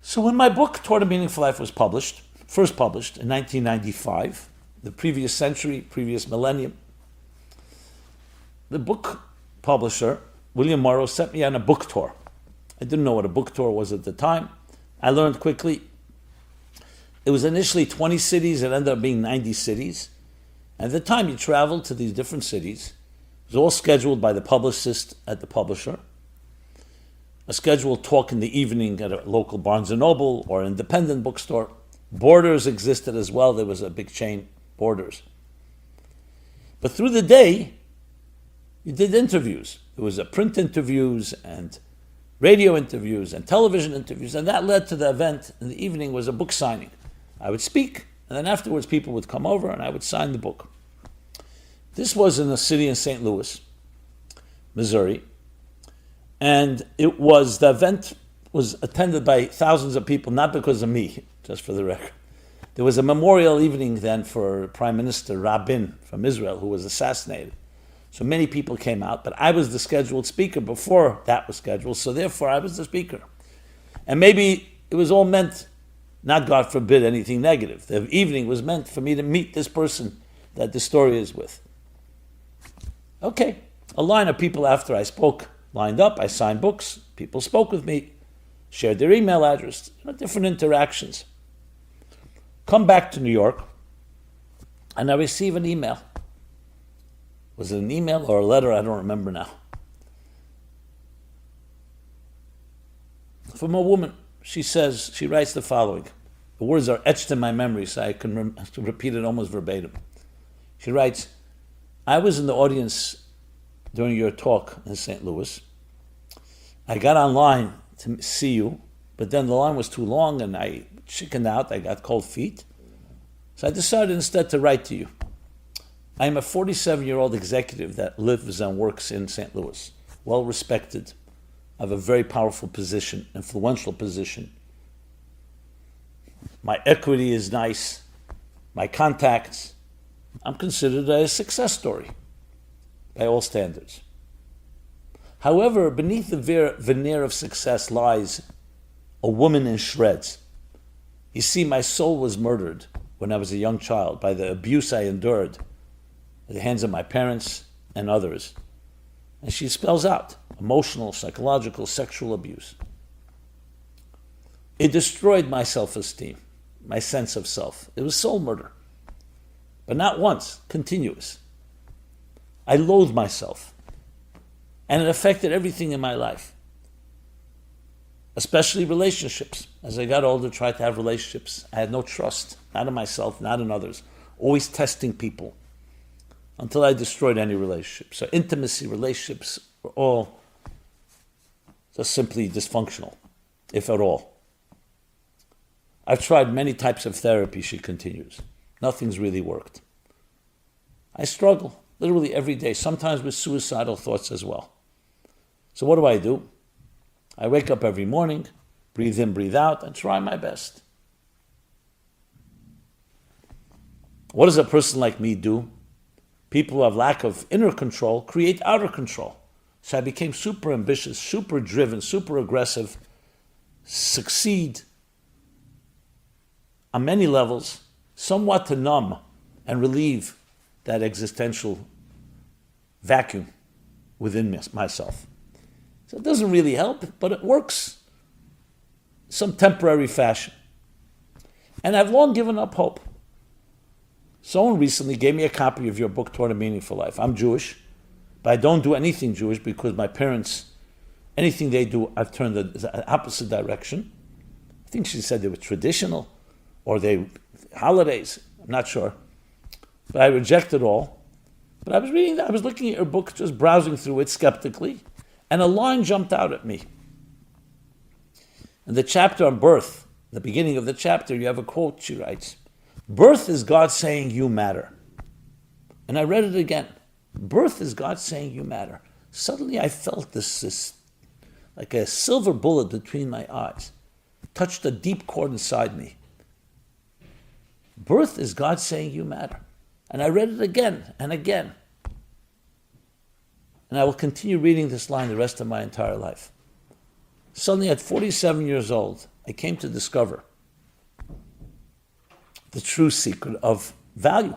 So when my book, Toward a Meaningful Life, was first published in 1995, the previous century, previous millennium, the book publisher, William Morrow, sent me on a book tour. I didn't know what a book tour was at the time. I learned quickly. It was initially 20 cities. It ended up being 90 cities. At the time, you traveled to these different cities. It was all scheduled by the publicist at the publisher. A scheduled talk in the evening at a local Barnes & Noble or independent bookstore. Borders existed as well. There was a big chain, Borders. But through the day, you did interviews. There was print interviews and radio interviews and television interviews, and that led to the event in the evening was a book signing. I would speak, and then afterwards people would come over and I would sign the book. This was in a city in St. Louis, Missouri, and the event was attended by thousands of people, not because of me, just for the record. There was a memorial evening then for Prime Minister Rabin from Israel, who was assassinated. So many people came out, but I was the scheduled speaker before that was scheduled, so therefore I was the speaker. And maybe it was all meant, not God forbid anything negative. The evening was meant for me to meet this person that the story is with. Okay, a line of people after I spoke lined up, I signed books, people spoke with me, shared their email address, different interactions. Come back to New York, and I receive an email. Was it an email or a letter? I don't remember now. From a woman. She writes the following. The words are etched in my memory, so I can repeat it almost verbatim. She writes, I was in the audience during your talk in St. Louis. I got online to see you, but then the line was too long and I chickened out. I got cold feet. So I decided instead to write to you. I am a 47-year-old executive that lives and works in St. Louis, well respected. I have a very powerful position, influential position. My equity is nice, my contacts. I'm considered a success story by all standards. However, beneath the veneer of success lies a woman in shreds. You see, my soul was murdered when I was a young child by the abuse I endured at the hands of my parents and others. And she spells out emotional, psychological, sexual abuse. It destroyed my self-esteem, my sense of self. It was soul murder. But not once, continuous. I loathed myself. And it affected everything in my life. Especially relationships. As I got older, tried to have relationships. I had no trust, not in myself, not in others. Always testing people. Until I destroyed any relationship. So intimacy, relationships were all just simply dysfunctional, if at all. I've tried many types of therapy, she continues. Nothing's really worked. I struggle literally every day, sometimes with suicidal thoughts as well. So what do? I wake up every morning, breathe in, breathe out, and try my best. What does a person like me do? People who have lack of inner control create outer control. So I became super ambitious, super driven, super aggressive, succeed on many levels, somewhat to numb and relieve that existential vacuum within myself. So it doesn't really help, but it works in some temporary fashion. And I've long given up hope. Someone recently gave me a copy of your book, Toward a Meaningful Life. I'm Jewish, but I don't do anything Jewish because my parents, anything they do, I've turned the opposite direction. I think she said they were traditional, or holidays, I'm not sure. But I reject it all. But I was looking at your book, just browsing through it skeptically, and a line jumped out at me. In the chapter on birth, the beginning of the chapter, you have a quote, she writes, birth is God saying you matter. And I read it again. Birth is God saying you matter. Suddenly I felt this like a silver bullet between my eyes. Touched a deep chord inside me. Birth is God saying you matter. And I read it again and again. And I will continue reading this line the rest of my entire life. Suddenly at 47 years old, I came to discover the true secret of value.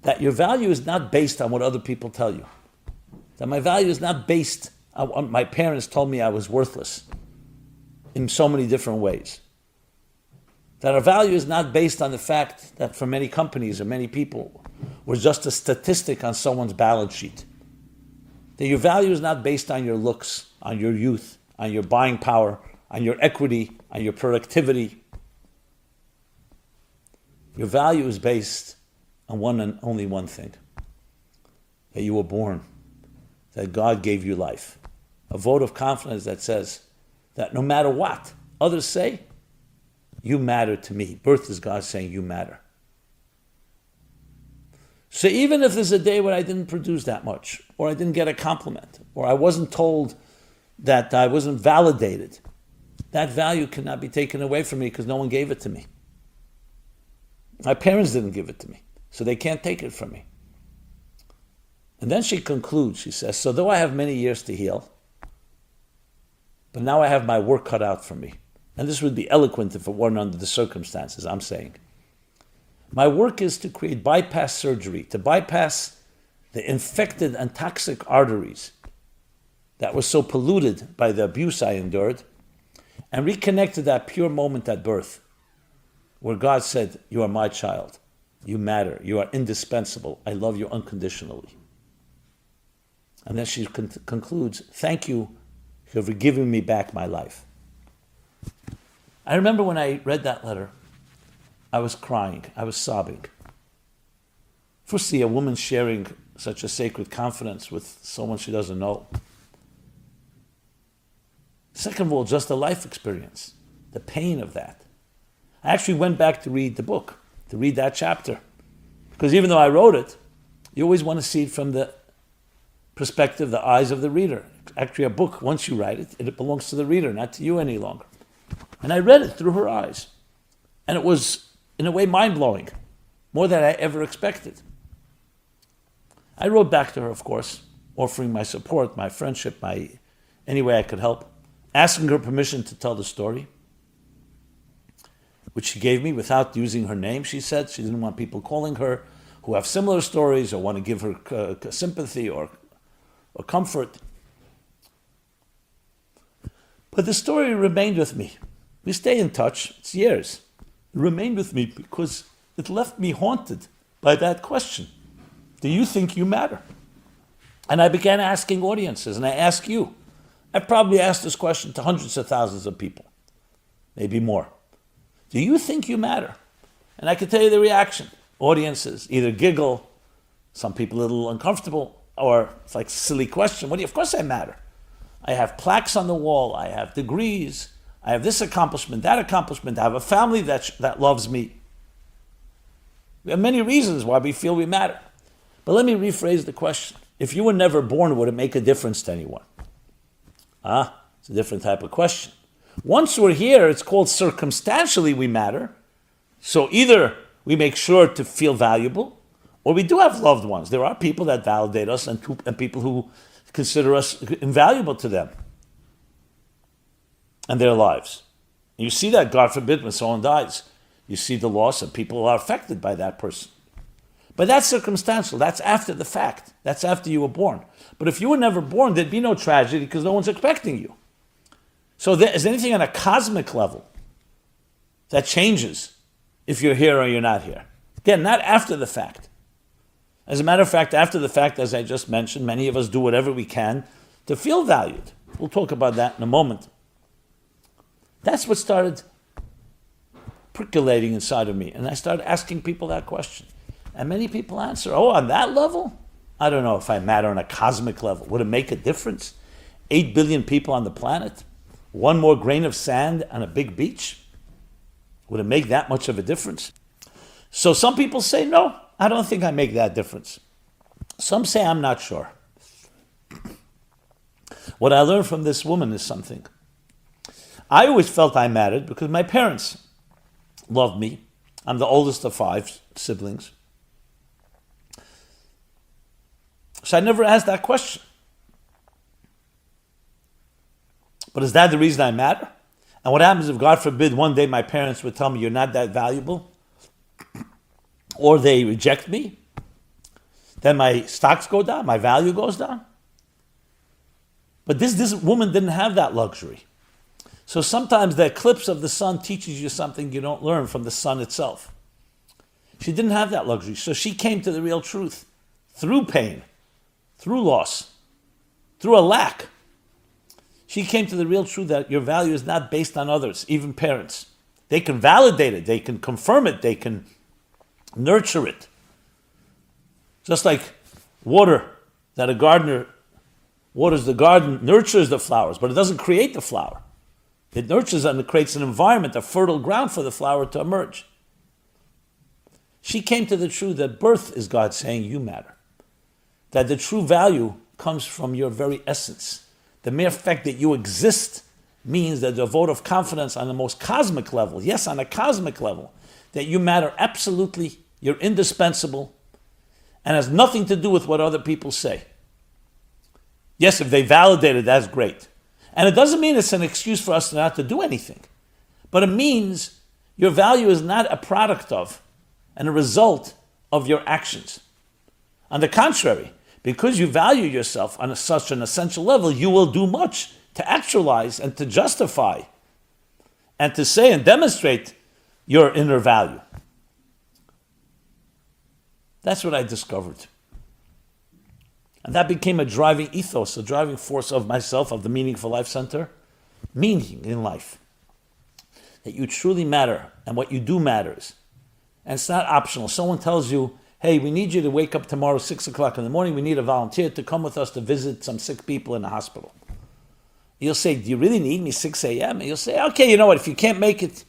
That your value is not based on what other people tell you. That my value is not based on what my parents told me I was worthless in so many different ways. That our value is not based on the fact that for many companies or many people, we're just a statistic on someone's balance sheet. That your value is not based on your looks, on your youth, on your buying power, on your equity, on your productivity. Your value is based on one and only one thing. That you were born. That God gave you life. A vote of confidence that says that no matter what others say, you matter to me. Birth is God saying you matter. So even if there's a day where I didn't produce that much, or I didn't get a compliment, or I wasn't told that I wasn't validated, that value cannot be taken away from me because no one gave it to me. My parents didn't give it to me, so they can't take it from me. And then she concludes, she says, so though I have many years to heal, but now I have my work cut out for me. And this would be eloquent if it weren't under the circumstances, I'm saying. My work is to create bypass surgery, to bypass the infected and toxic arteries that were so polluted by the abuse I endured, and reconnect to that pure moment at birth, where God said, you are my child, you matter, you are indispensable, I love you unconditionally. And then she concludes, thank you for giving me back my life. I remember when I read that letter, I was crying, I was sobbing. Firstly, a woman sharing such a sacred confidence with someone she doesn't know. Second of all, just a life experience, the pain of that. I actually went back to read the book, to read that chapter. Because even though I wrote it, you always want to see it from the perspective, the eyes of the reader. Actually, a book, once you write it, it belongs to the reader, not to you any longer. And I read it through her eyes. And it was, in a way, mind-blowing, more than I ever expected. I wrote back to her, of course, offering my support, my friendship, any way I could help, asking her permission to tell the story, which she gave me without using her name, she said. She didn't want people calling her who have similar stories or want to give her sympathy or comfort. But the story remained with me. We stay in touch, it's years. It remained with me because it left me haunted by that question. Do you think you matter? And I began asking audiences, and I ask you. I've probably asked this question to hundreds of thousands of people, maybe more. Do you think you matter? And I can tell you the reaction. Audiences either giggle, some people a little uncomfortable, or it's like a silly question. Of course I matter. I have plaques on the wall, I have degrees, I have this accomplishment, that accomplishment, I have a family that loves me. We have many reasons why we feel we matter. But let me rephrase the question. If you were never born, would it make a difference to anyone? It's a different type of question. Once we're here, it's called circumstantially we matter. So either we make sure to feel valuable, or we do have loved ones. There are people that validate us and people who consider us invaluable to them and their lives. And you see that, God forbid, when someone dies. You see the loss and people are affected by that person. But that's circumstantial. That's after the fact. That's after you were born. But if you were never born, there'd be no tragedy because no one's expecting you. So is anything on a cosmic level that changes if you're here or you're not here? Again, not after the fact. As a matter of fact, after the fact, as I just mentioned, many of us do whatever we can to feel valued. We'll talk about that in a moment. That's what started percolating inside of me. And I started asking people that question. And many people answer, on that level? I don't know if I matter on a cosmic level. Would it make a difference? 8 billion people on the planet? One more grain of sand on a big beach? Would it make that much of a difference? So some people say, no, I don't think I make that difference. Some say, I'm not sure. What I learned from this woman is something. I always felt I mattered because my parents loved me. I'm the oldest of 5 siblings. So I never asked that question. But is that the reason I matter? And what happens if, God forbid, one day my parents would tell me you're not that valuable, or they reject me? Then my stocks go down, my value goes down. But this woman didn't have that luxury. So sometimes the eclipse of the sun teaches you something you don't learn from the sun itself. She didn't have that luxury. So she came to the real truth through pain, through loss, through a lack. She came to the real truth that your value is not based on others, even parents. They can validate it, they can confirm it, they can nurture it. Just like water, that a gardener waters the garden, nurtures the flowers, but it doesn't create the flower. It nurtures and it creates an environment, a fertile ground for the flower to emerge. She came to the truth that birth is God saying you matter. That the true value comes from your very essence. The mere fact that you exist means that a vote of confidence on the most cosmic level, yes, on a cosmic level, that you matter absolutely, you're indispensable, and has nothing to do with what other people say. Yes, if they validate it, that's great. And it doesn't mean it's an excuse for us not to do anything. But it means your value is not a product of and a result of your actions. On the contrary, because you value yourself on such an essential level, you will do much to actualize and to justify and to say and demonstrate your inner value. That's what I discovered. And that became a driving ethos, a driving force of myself, of the Meaningful Life Center. Meaning in life. That you truly matter, and what you do matters. And it's not optional. Someone tells you, hey, we need you to wake up tomorrow 6 o'clock in the morning. We need a volunteer to come with us to visit some sick people in the hospital. You'll say, do you really need me 6 a.m.? And you'll say, okay, you know what, if you can't make it,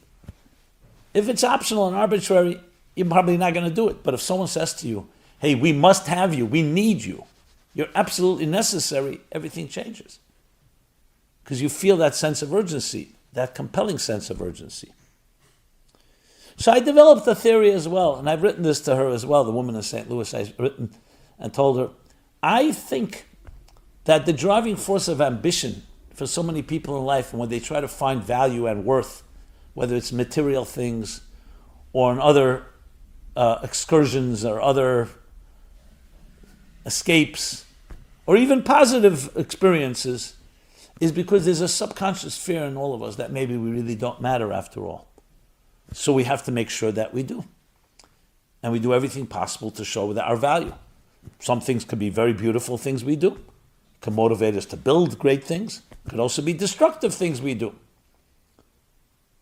if it's optional and arbitrary, you're probably not going to do it. But if someone says to you, hey, we must have you, we need you, you're absolutely necessary, everything changes. Because you feel that sense of urgency, that compelling sense of urgency. So I developed a theory as well, and I've written this to her as well, the woman in St. Louis. I've written and told her, I think that the driving force of ambition for so many people in life, and when they try to find value and worth, whether it's material things or in other excursions or other escapes, or even positive experiences, is because there's a subconscious fear in all of us that maybe we really don't matter after all. So we have to make sure that we do. And we do everything possible to show that our value. Some things could be very beautiful things we do. It can motivate us to build great things. It could also be destructive things we do.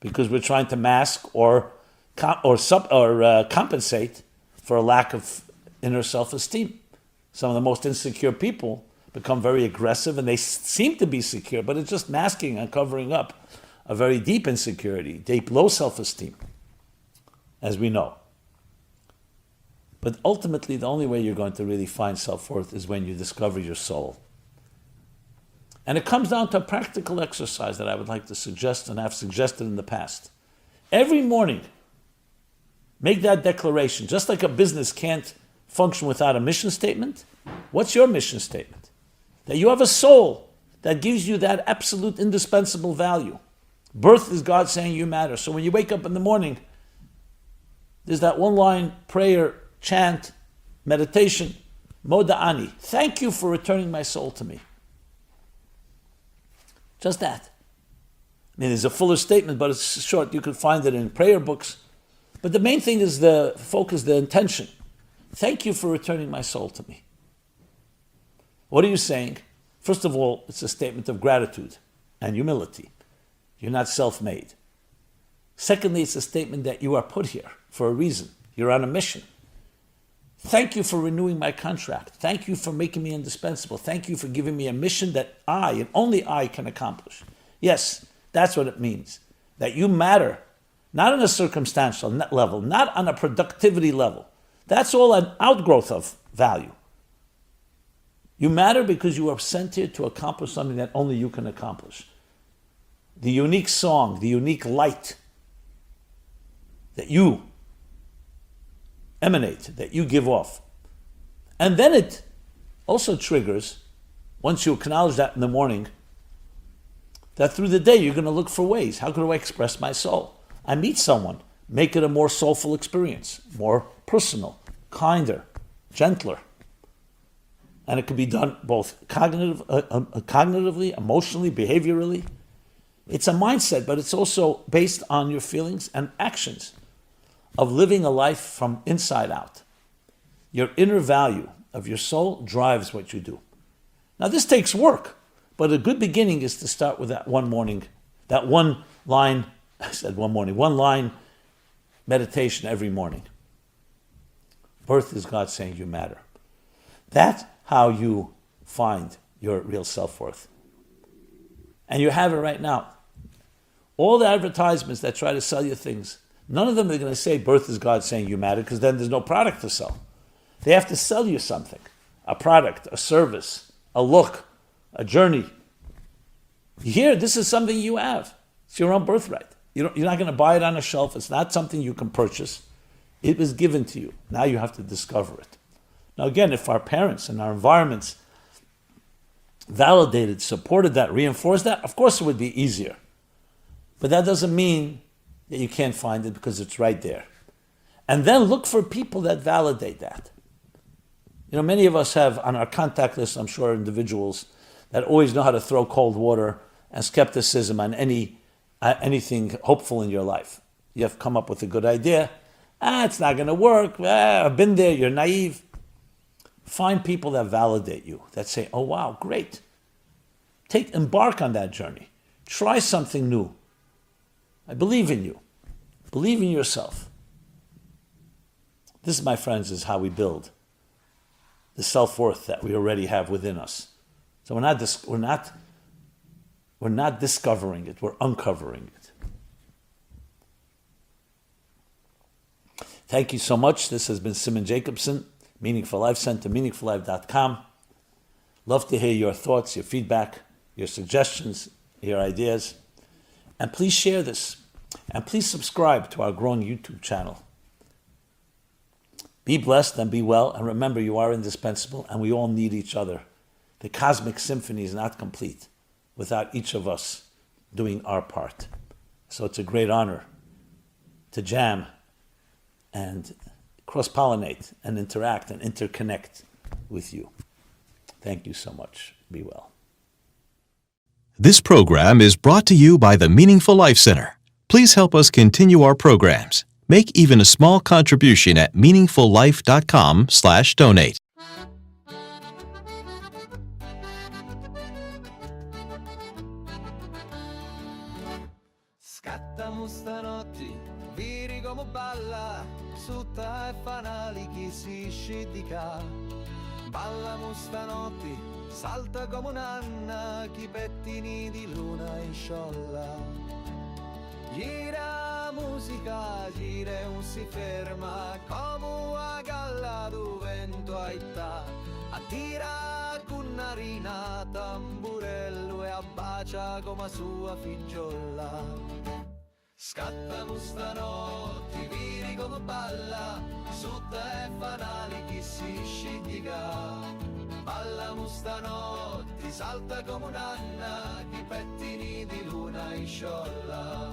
Because we're trying to mask or compensate for a lack of inner self-esteem. Some of the most insecure people become very aggressive, and they seem to be secure, but it's just masking and covering up a very deep insecurity, deep low self-esteem, as we know. But ultimately, the only way you're going to really find self-worth is when you discover your soul. And it comes down to a practical exercise that I would like to suggest and have suggested in the past. Every morning, make that declaration. Just like a business can't function without a mission statement, what's your mission statement? That you have a soul that gives you that absolute indispensable value. Birth is God saying you matter. So when you wake up in the morning, there's that one line prayer, chant, meditation, Moda'ani. Thank you for returning my soul to me. Just that. I mean, there's a fuller statement, but it's short. You can find it in prayer books. But the main thing is the focus, the intention. Thank you for returning my soul to me. What are you saying? First of all, it's a statement of gratitude and humility. You're not self-made. Secondly, it's a statement that you are put here for a reason. You're on a mission. Thank you for renewing my contract. Thank you for making me indispensable. Thank you for giving me a mission that I, and only I, can accomplish. Yes, that's what it means. That you matter, not on a circumstantial level, not on a productivity level. That's all an outgrowth of value. You matter because you are sent here to accomplish something that only you can accomplish. The unique song, the unique light that you emanate, that you give off. And then it also triggers, once you acknowledge that in the morning, that through the day you're going to look for ways. How can I express my soul? I meet someone, make it a more soulful experience, more personal, kinder, gentler. And it can be done both cognitively, emotionally, behaviorally. It's a mindset, but it's also based on your feelings and actions of living a life from inside out. Your inner value of your soul drives what you do. Now this takes work, but a good beginning is to start with that one line meditation every morning. Birth is God saying you matter. That's how you find your real self-worth. And you have it right now. All the advertisements that try to sell you things, none of them are going to say birth is God saying you matter, because then there's no product to sell. They have to sell you something, a product, a service, a look, a journey. Here, this is something you have. It's your own birthright. You're not going to buy it on a shelf. It's not something you can purchase. It was given to you. Now you have to discover it. Now again, if our parents and our environments validated, supported that, reinforced that, of course it would be easier. But that doesn't mean that you can't find it, because it's right there. And then look for people that validate that. Many of us have on our contact list, I'm sure, individuals that always know how to throw cold water and skepticism on anything hopeful in your life. You have come up with a good idea. It's not going to work. I've been there. You're naive. Find people that validate you, that say, oh, wow, great. Embark on that journey. Try something new. I believe in you. Believe in yourself. This, my friends, is how we build the self-worth that we already have within us. So we're not discovering it, we're uncovering it. Thank you so much. This has been Simon Jacobson, Meaningful Life Center, meaningfullife.com. Love to hear your thoughts, your feedback, your suggestions, your ideas. And please share this. And please subscribe to our growing YouTube channel. Be blessed and be well. And remember, you are indispensable and we all need each other. The cosmic symphony is not complete without each of us doing our part. So it's a great honor to jam and cross-pollinate and interact and interconnect with you. Thank you so much. Be well. This program is brought to you by the Meaningful Life Center. Please help us continue our programs. Make even a small contribution at meaningfullife.com/donate. Scattamo stanotte, viri come balla, sutta e fanali chi si scidica. Ballamo stanotte, salta come un'anna, chi pettini di luna in sciolla. Gira musica, gira e non si ferma, come una galla do vento aita. Attira con narina, tamburello e abbacia come sua figliola. Scattamo stanotte, viri come balla, sotto e fanali chi si scidica. Ballamo stanotte, salta come un'anna, chi pettini di luna in sciolla.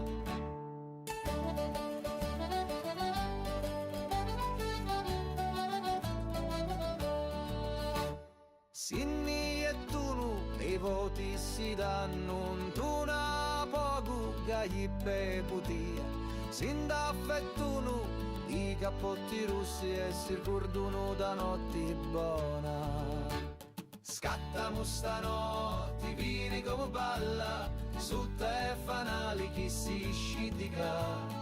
Sinni e tunu, i voti si danno, tu na poco gli peputia. Sinda fettunu, i cappotti russi e si ricordano da notti buona. Scattamo stanotte, vini come balla, sotto e fanali chi si scidica.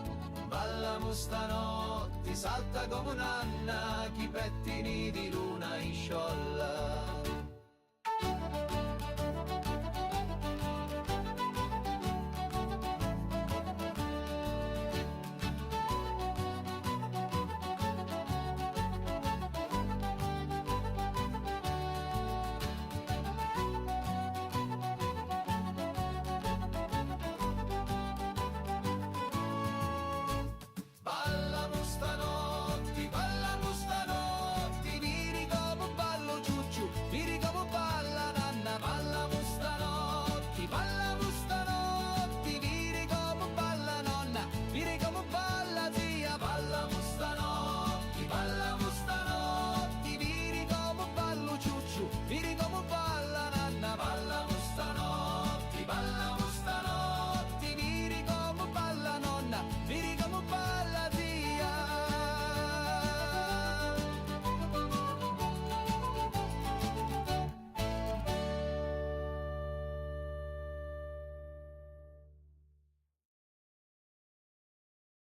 Ballamo stanotte, salta come un'anna, chi pettini di luna in sciolla.